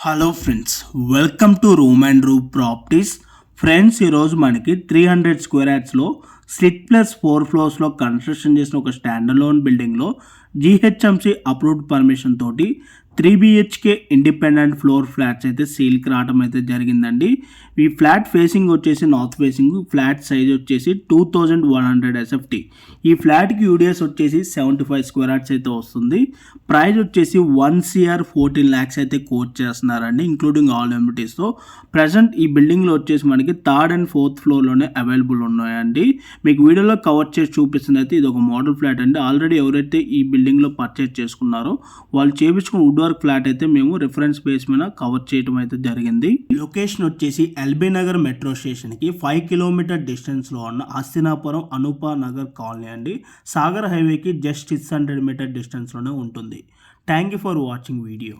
Hello friends, welcome to room and room properties. Friends, ఈరోజు మనకి 300 square యార్డ్స్లో slit plus 4 ఫ్లోర్స్లో construction చేసిన ఒక standard loan బిల్డింగ్లో జీహెచ్ఎంసీ అప్రూవ్డ్ పర్మిషన్ తోటి 3 బిహెచ్కే ఇండిపెండెంట్ ఫ్లోర్ ఫ్లాట్స్ అయితే సేల్కి రావడం అయితే జరిగిందండి. ఈ ఫ్లాట్ ఫేసింగ్ వచ్చేసి నార్త్ ఫేసింగ్, ఫ్లాట్ సైజ్ వచ్చేసి 2100 SFT. ఈ ఫ్లాట్కి యూడిఎస్ వచ్చేసి 75 స్క్వేర్ యార్డ్స్ అయితే వస్తుంది. ప్రైస్ వచ్చేసి 1 CR 14 lakhs అయితే కోట్ చేస్తున్నారండి, ఇంక్లూడింగ్ ఆల్ ఎమ్యూనిటీస్తో. ప్రజెంట్ ఈ బిల్డింగ్లో వచ్చేసి మనకి థర్డ్ అండ్ ఫోర్త్ ఫ్లోర్లోనే అవైలబుల్ ఉన్నాయండి. మీకు వీడియోలో కవర్ చేసి చూపిస్తుంది అయితే ఇది ఒక మోడల్ ఫ్లాట్ అండి. ఆల్రెడీ ఎవరైతే ఈ బిల్డింగ్లో పర్చేజ్ చేసుకున్నారో వాళ్ళు చేపించుకున్న వుడ్ వర్క్ ఫ్లాట్ అయితే మేము రిఫరెన్స్ బేస్ మీద కవర్ చేయడం అయితే జరిగింది. లొకేషన్ వచ్చేసి ఎల్బీ నగర్ మెట్రో స్టేషన్కి 5 కిలోమీటర్ డిస్టెన్స్లో ఉన్న హస్తినాపురం అనూపా నగర్ కాలనీ అండి. సాగర్ హైవేకి జస్ట్ 600 మీటర్ డిస్టెన్స్లోనే ఉంటుంది. Thank you for watching video.